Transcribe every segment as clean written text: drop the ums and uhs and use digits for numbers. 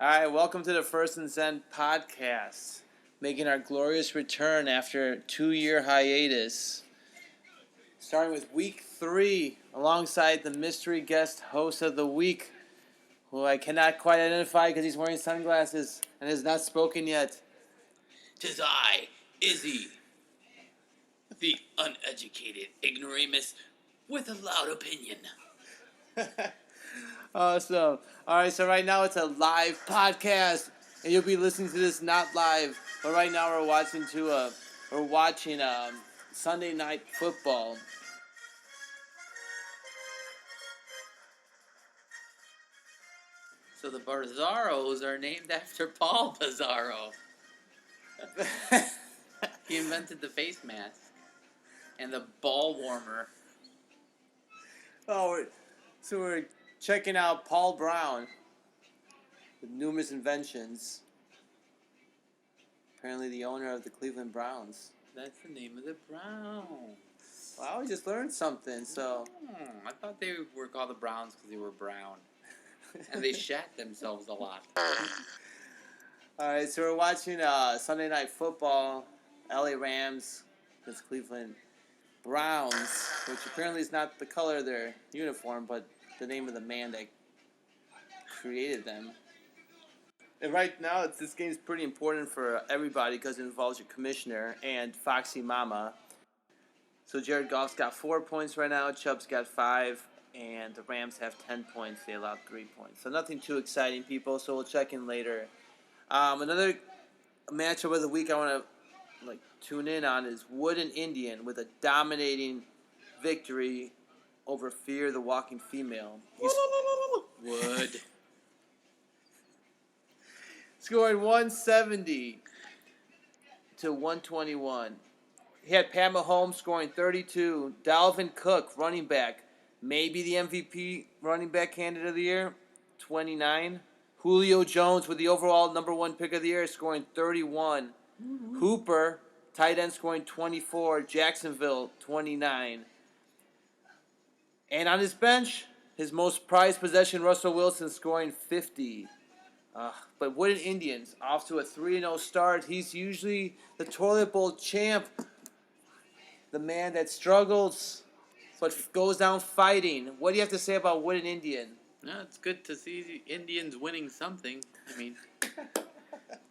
All right, welcome to the First and Zen podcast, making our glorious return after a 2-year hiatus. Starting with week 3, alongside the mystery guest host of the week, who I cannot quite identify because he's wearing sunglasses and has not spoken yet. 'Tis I, Izzy, the uneducated ignoramus with a loud opinion. Awesome. All right, so right now it's a live podcast, and you'll be listening to this not live, but right now we're watching Sunday Night Football. So the Bizarros are named after Paul Bizarro. He invented the face mask and the ball warmer. So we're checking out Paul Brown with numerous inventions. Apparently the owner of the Cleveland Browns. That's the name of the Browns. Well, I just learned something, so... I thought they were called the Browns because they were brown. And they shat themselves a lot. Alright, so we're watching Sunday Night Football. LA Rams against Cleveland Browns, which apparently is not the color of their uniform, but the name of the man that created them. And right now, this game's pretty important for everybody because it involves your commissioner and Foxy Mama. So Jared Goff's got 4 points right now, Chubb's got 5, and the Rams have 10 points. They allowed 3 points. So nothing too exciting, people, so we'll check in later. Another matchup of the week I want to tune in on is Wood and Indian with a dominating victory over Fear the Walking Female. Wood. Scoring 170 to 121. He had Pat Mahomes scoring 32. Dalvin Cook, running back, maybe the MVP running back candidate of the year, 29. Julio Jones with the overall number 1 pick of the year, scoring 31. Mm-hmm. Hooper, tight end, scoring 24. Jacksonville, 29. And on his bench, his most prized possession, Russell Wilson, scoring 50. But Wooden Indians, off to a 3-0 start. He's usually the toilet bowl champ. The man that struggles, but goes down fighting. What do you have to say about Wooden Indian? No, it's good to see the Indians winning something. I mean,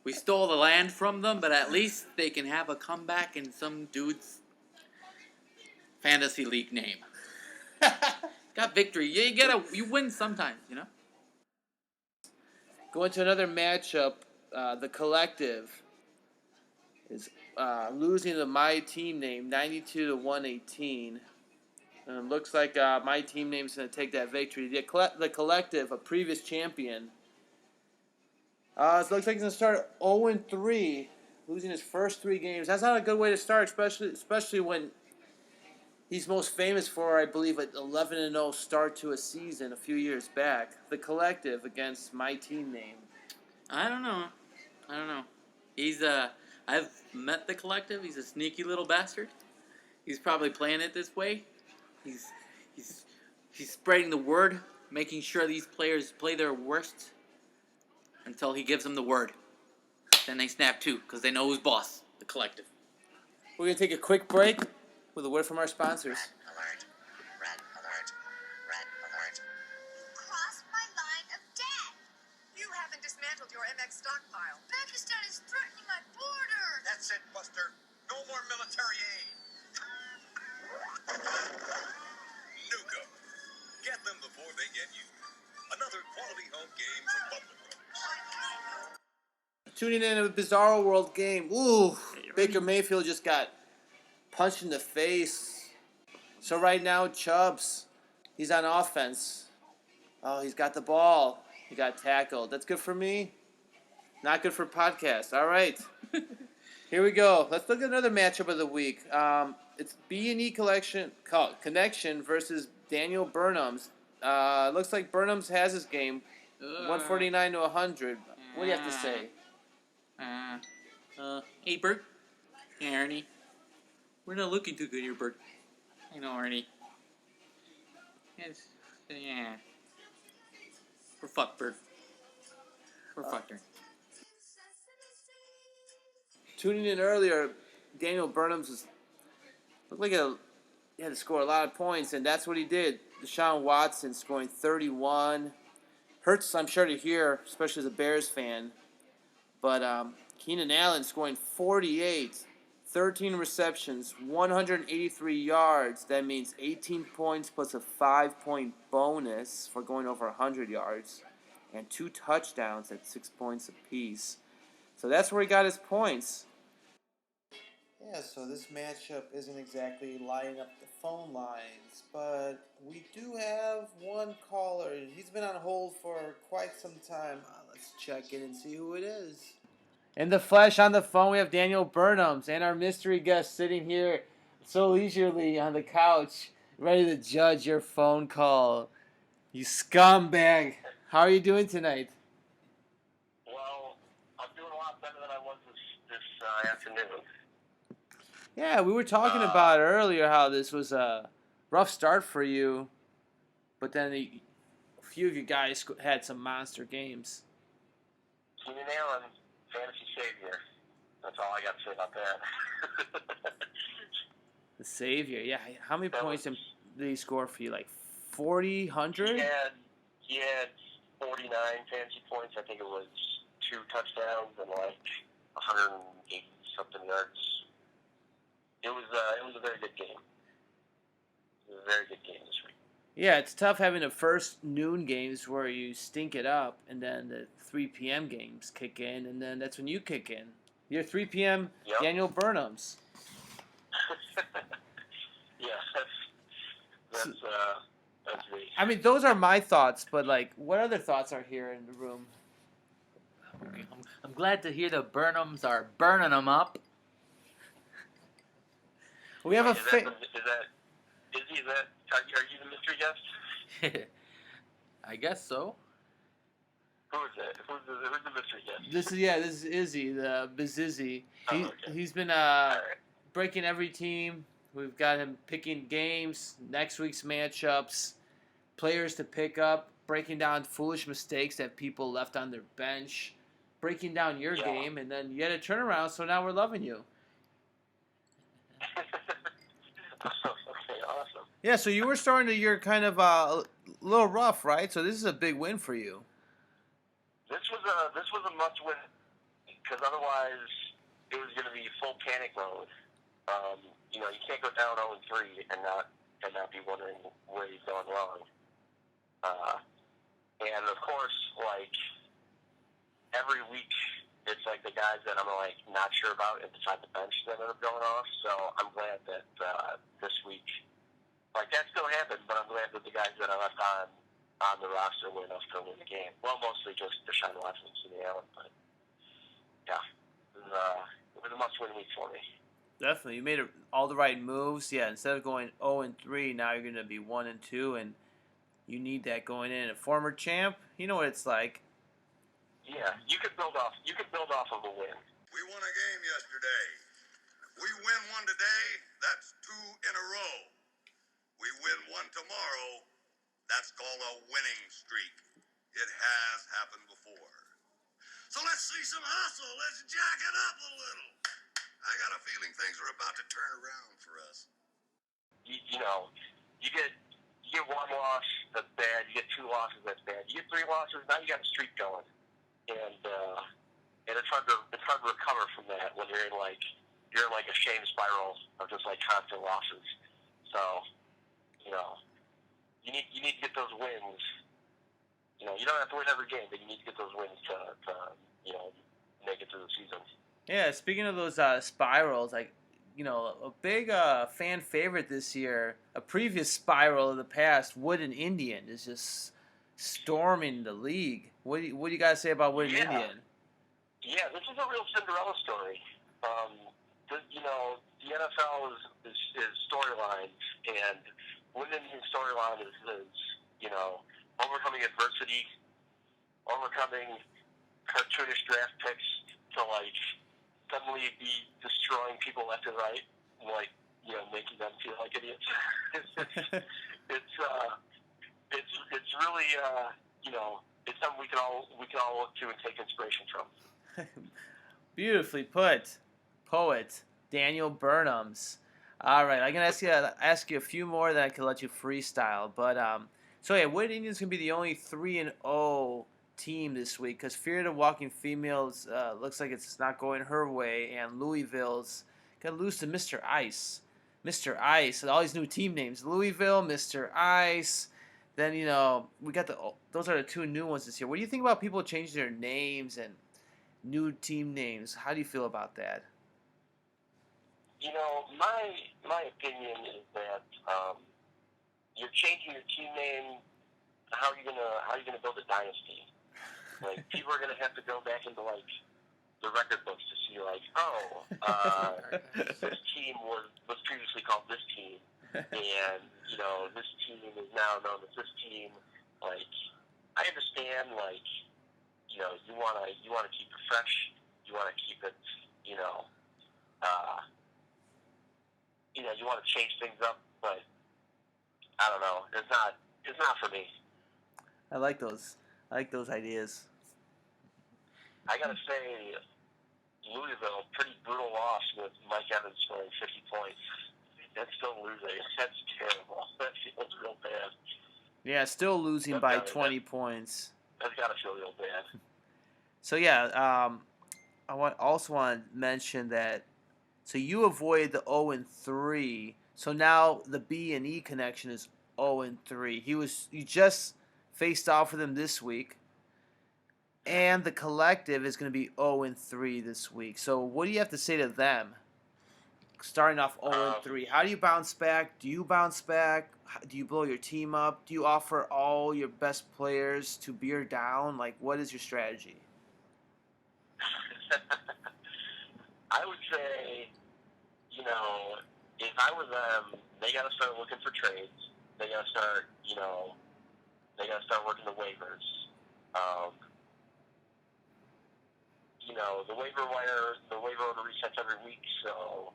we stole the land from them, but at least they can have a comeback in some dude's fantasy league name. Got victory. Yeah, you win sometimes, you know? Going to another matchup, the Collective is losing to my team name, 92 to 118. And it looks like my team name is going to take that victory. The Collective, a previous champion. So it looks like he's going to start 0-3, losing his first 3 games. That's not a good way to start, especially when he's most famous for, I believe, an 11-0 start to a season a few years back. The Collective against my team name. I don't know. He's I've met the Collective. He's a sneaky little bastard. He's probably playing it this way. He's spreading the word, making sure these players play their worst until he gives them the word. Then they snap too, because they know who's boss. The Collective. We're going to take a quick break with a word from our sponsors. Red alert. You crossed my line of death. You haven't dismantled your MX stockpile. Pakistan is threatening my border. That's it, Buster. No more military aid. Nuka. Get them before they get you. Another quality home game from Butler Brothers. Tuning in to a Bizarro World game. Ooh, Baker Mayfield just got punched in the face. So right now, Chubbs, he's on offense. Oh, he's got the ball. He got tackled. That's good for me. Not good for podcast. All right. Here we go. Let's look at another matchup of the week. It's B&E Connection versus Daniel Burn Ems. Looks like Burn Ems has his game. 149 to 100. What do you have to say? Hey, Bert. Hey, Ernie. We're not looking too good here, Bert. I know, Ernie. Yeah. We're fucked, Bert. We're fucked, tuning in earlier, Daniel Burn Ems looked like he had to score a lot of points, and that's what he did. Deshaun Watson scoring 31. Hurts, I'm sure, to hear, especially as a Bears fan. But Keenan Allen scoring 48, 13 receptions, 183 yards. That means 18 points plus a 5-point bonus for going over 100 yards. And 2 touchdowns at 6 points apiece. So that's where he got his points. Yeah, so this matchup isn't exactly lighting up the phone lines, but we do have one caller. He's been on hold for quite some time. Let's check in and see who it is. In the flesh, on the phone, we have Daniel Burn Ems and our mystery guest sitting here so leisurely on the couch, ready to judge your phone call. You scumbag. How are you doing tonight? Well, I'm doing a lot better than I was this afternoon. Yeah, we were talking about earlier how this was a rough start for you, but then a few of you guys had some monster games. Keenan Allen, fantasy savior. That's all I got to say about that. The savior, yeah. How many points did he score for you? Like 40, 100? He had 49 fantasy points. I think it was 2 touchdowns and like 180 something yards. It was a very good game. It was a very good game this week. Yeah, it's tough having the first noon games where you stink it up, and then the 3 p.m. games kick in, and then that's when you kick in. You're 3 p.m. Yep. Daniel Burn Ems. Yeah, that's me. I mean, those are my thoughts, but like, what other thoughts are here in the room? I'm glad to hear the Burn Ems are burning them up. We have Are you the mystery guest? I guess so. Who is it? Who's the mystery guest? This is Izzy, the Bizizzy. Okay. He's been All right. breaking every team. We've got him picking games, next week's matchups, players to pick up, breaking down foolish mistakes that people left on their bench, breaking down your game, and then you had a turnaround, so now we're loving you. Okay, awesome. Yeah, so you were starting the year kind of a little rough, right? So this is a big win for you. This was a must win because otherwise it was going to be full panic mode. You can't go down 0-3 and not be wondering where you've gone wrong. And of course, like every week, it's like the guys that I'm like not sure about inside the bench that end up going off. So I'm glad that this week, like that still happened, but I'm glad that the guys that I left on the roster were enough to win the game. Well, mostly just Deshaun Watson and Keenan Allen, but yeah, it was a must-win week for me. Definitely, you made all the right moves. Yeah, instead of going 0-3, now you're going to be 1-2, and you need that going in. A former champ, you know what it's like. Yeah, you could build off of a win. We won a game yesterday. If we win one today, that's 2 in a row. We win one tomorrow, that's called a winning streak. It has happened before. So let's see some hustle. Let's jack it up a little. I got a feeling things are about to turn around for us. You get one loss, that's bad. You get 2 losses, that's bad. You get 3 losses, now you got a streak going, and it's hard to recover from that when you're in like a shame spiral of just like constant losses. So, you need to get those wins. You don't have to win every game, but you need to get those wins to make it through the season. Yeah, speaking of those spirals, like, a big fan favorite this year, a previous spiral of the past, Wooden Indian, is just storming the league. What do you guys say about Wooden Indian? Yeah, this is a real Cinderella story. The NFL is storylines, and Wooden Indian's storyline is overcoming adversity, overcoming cartoonish draft picks to like suddenly be destroying people left and right, like making them feel like idiots. It's really it's something we can all look to and take inspiration from. Beautifully put. poet, Daniel Burn Ems. All right, I'm gonna ask you a few more, then I can let you freestyle. But so yeah, Wood Indians gonna be the only 3-0 team this week because Fear of the Walking Females looks like it's not going her way, and Louisville's gonna lose to Mr. Ice. Mr. Ice, and all these new team names: Louisville, Mr. Ice. Then we got those are the two new ones this year. What do you think about people changing their names and new team names? How do you feel about that? My opinion is that you're changing your team name. How are you gonna build a dynasty? Like, people are gonna have to go back into like the record books to see like, this team was previously called this team, and this team is now known as this team. Like, I understand, like, you wanna keep it fresh, you wanna keep it, you want to change things up, but I don't know. It's not for me. I like those ideas. I gotta say, Louisville, pretty brutal loss with Mike Evans scoring 50 points. That's still losing. That's terrible. That feels real bad. Yeah, still losing by 20 points. That's gotta feel real bad. So yeah, I also want to mention that. So you avoided the 0-3. So now the B and E connection is 0-3. You just faced off with him this week, and the collective is going to be 0-3 this week. So what do you have to say to them? Starting off 0-3, how do you bounce back? Do you bounce back? Do you blow your team up? Do you offer all your best players to bear down? Like, what is your strategy? I would say, if I were them, they got to start looking for trades. They got to start, working the waivers. The waiver wire, the waiver order resets every week, so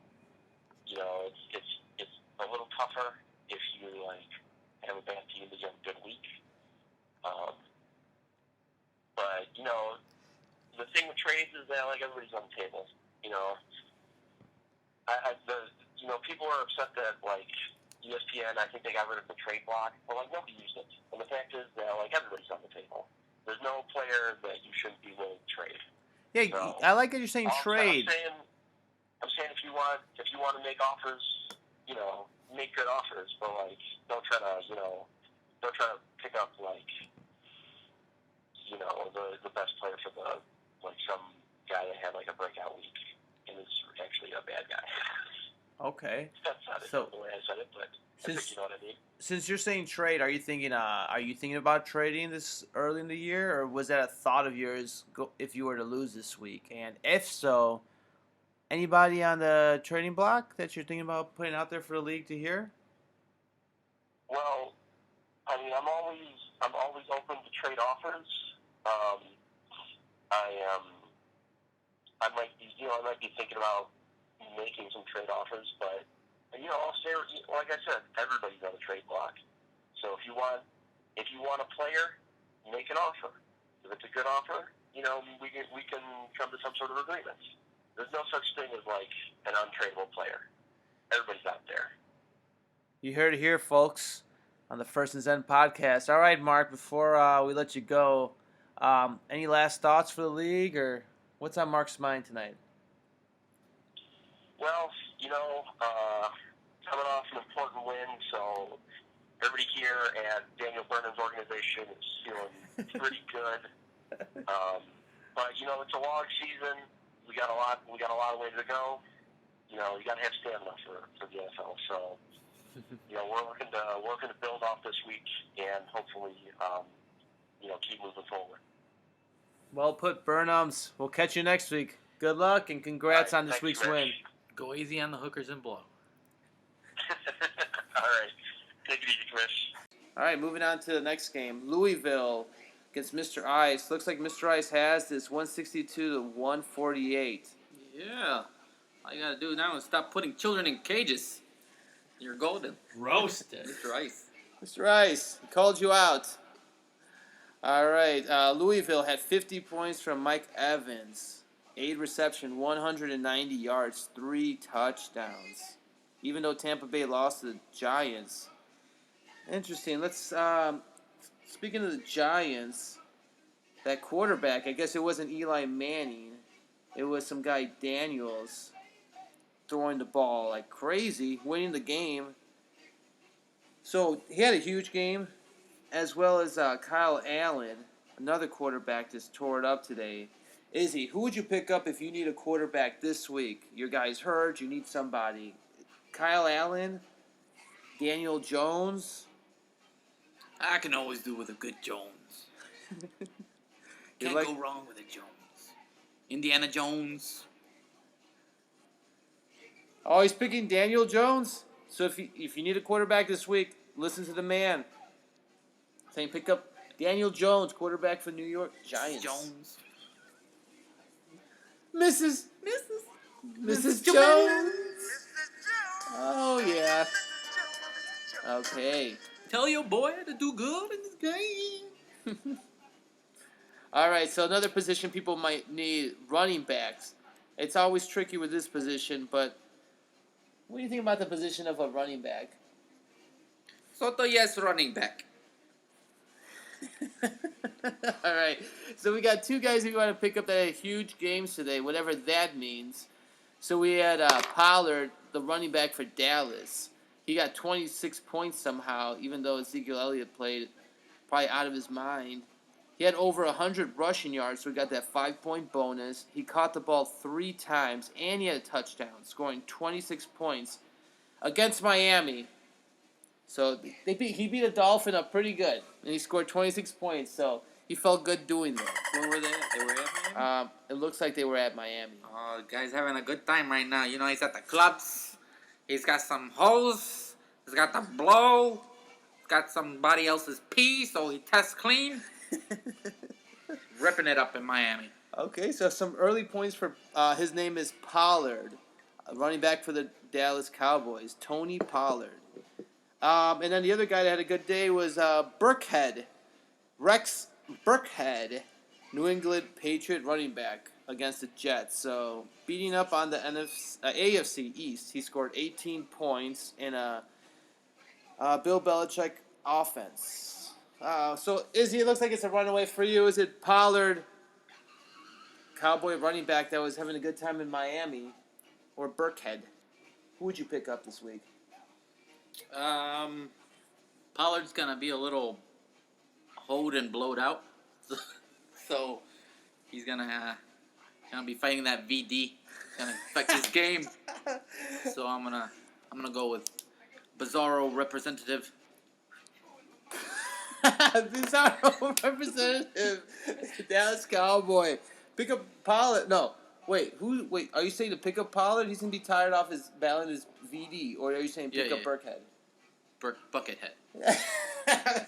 it's a little tougher if you have a bad team that you have a good week. But the thing with trades is that everybody's on the table. People are upset that ESPN, I think they got rid of the trade block, but nobody used it. And the fact is that everybody's on the table. There's no player that you shouldn't be willing to trade. Yeah, so, I like that you're saying trade. I'm saying if you want to make offers, make good offers, but don't try to pick up the best player for some guy that had a breakout week and is actually a bad guy. Okay. That's not the way I said it, but I think you know what I mean. Since you're saying trade, are you thinking about trading this early in the year, or was that a thought of yours if you were to lose this week? And if so, anybody on the trading block that you're thinking about putting out there for the league to hear? Well, I mean, I'm always open to trade offers. I might be thinking about making some trade offers, but I'll say, like I said, everybody's on a trade block. So if you want a player, make an offer. If it's a good offer, we can come to some sort of agreement. There's no such thing as an untradeable player. Everybody's out there. You heard it here, folks, on the First and Zen podcast. All right, Mark, before we let you go, any last thoughts for the league, or what's on Mark's mind tonight? Well, coming off an important win, so everybody here at Daniel Burn Ems' organization is feeling pretty good. But it's a long season. We got a lot of ways to go. You got to have stamina for the NFL. So, we're looking to build off this week and hopefully, keep moving forward. Well put, Burn Ems. We'll catch you next week. Good luck and congrats on this week's win. Go easy on the hookers and blow. All right. Take it easy, Chris. All right, moving on to the next game. Louisville against Mr. Ice. Looks like Mr. Ice has this 162-148. Yeah. All you got to do now is stop putting children in cages. You're golden. Roasted. Mr. Ice. Mr. Ice, he called you out. All right, Louisville had 50 points from Mike Evans. 8 reception, 190 yards, 3 touchdowns. Even though Tampa Bay lost to the Giants. Interesting. Let's speaking of the Giants, that quarterback, I guess it wasn't Eli Manning. It was some guy Daniels throwing the ball like crazy, winning the game. So he had a huge game, as well as Kyle Allen, another quarterback, just tore it up today. Izzy, who would you pick up if you need a quarterback this week? Your guy's hurt, you need somebody. Kyle Allen, Daniel Jones. I can always do with a good Jones. Can't go wrong with a Jones. Indiana Jones. Oh, he's picking Daniel Jones. So if you need a quarterback this week, listen to the man. Saying pick up Daniel Jones, quarterback for New York Giants. Jones. Mrs. Jones. Oh yeah. Okay. Tell your boy to do good in this game. All right, so another position people might need, running backs. It's always tricky with this position, but what do you think about the position of a running back? Soto, yes, running back. All right, so we got 2 guys who want to pick up that had huge games today, whatever that means. So we had Pollard, the running back for Dallas. He got 26 points somehow, even though Ezekiel Elliott played probably out of his mind. He had over 100 rushing yards, so he got that 5-point bonus. He caught the ball 3 times, and he had a touchdown, scoring 26 points against Miami. So he beat a Dolphin up pretty good, and he scored 26 points, so he felt good doing that. Where were they? They were at Miami? It looks like they were at Miami. Oh, the guy's having a good time right now. You know, he's at the clubs. He's got some hose. He's got the blow. He's got somebody else's pee, so he tests clean. Ripping it up in Miami. Okay, so some early points for his name is Pollard, running back for the Dallas Cowboys, Tony Pollard. And then the other guy that had a good day was Burkhead, Rex Burkhead, New England Patriot running back against the Jets. So beating up on the AFC East, he scored 18 points in a Bill Belichick offense. So, Izzy, it looks like it's a runaway for you. Is it Pollard, Cowboy running back that was having a good time in Miami, or Burkhead? Who would you pick up this week? Pollard's going to be a little hoed and blowed out. So he's going to be fighting that VD. Going to affect his game. So I'm gonna go with Bizarro representative. Bizarro representative, Dallas Cowboy. Pick up Pollard. No, wait. Wait, are you saying to pick up Pollard? He's gonna be tired off his battling his VD, or are you saying pick up Burkhead? Buckethead.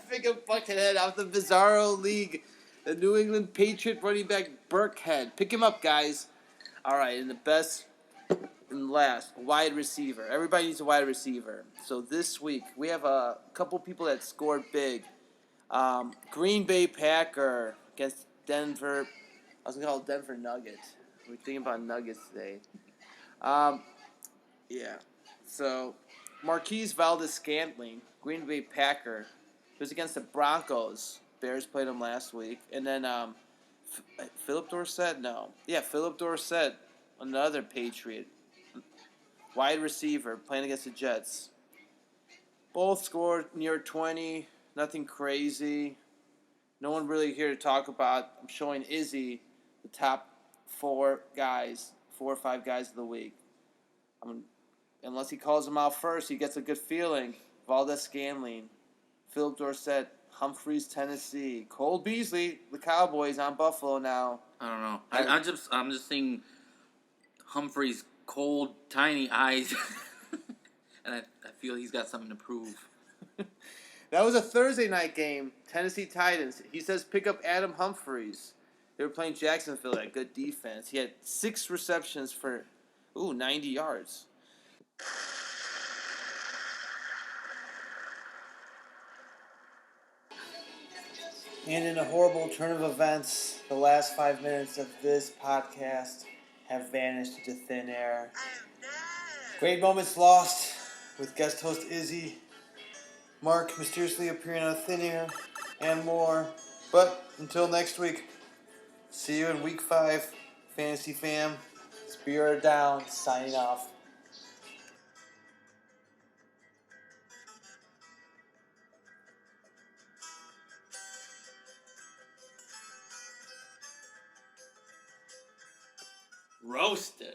Pick up Buckethead off the Bizarro League. The New England Patriot running back Burkhead. Pick him up, guys. All right, and the best and last, wide receiver. Everybody needs a wide receiver. So this week we have a couple people that scored big. Green Bay Packer against Denver. I was going to call it Denver Nuggets. We're thinking about Nuggets today. Yeah. So, Marquise Valdez-Scantling, Green Bay Packer. It was against the Broncos. Bears played him last week. And then Philip Dorsett? No. Yeah, Philip Dorsett, another Patriot. Wide receiver, playing against the Jets. Both scored near 20. Nothing crazy. No one really here to talk about. I'm showing Izzy the top 4 or 5 guys of the week. Unless he calls them out first, he gets a good feeling. Valdez-Scantling, Philip Dorsett, Humphreys, Tennessee, Cole Beasley, the Cowboys on Buffalo now. I don't know. I'm just seeing Humphreys' cold, tiny eyes, and I feel he's got something to prove. That was a Thursday night game. Tennessee Titans. He says pick up Adam Humphreys. They were playing Jacksonville at good defense. He had 6 receptions for 90 yards. And in a horrible turn of events, the last 5 minutes of this podcast have vanished into thin air. Oh no! Great moments lost with guest host Izzy, Mark mysteriously appearing out of thin air, and more. But until next week, see you in week 5, Fantasy Fam. Spirit down, signing off. Roasted.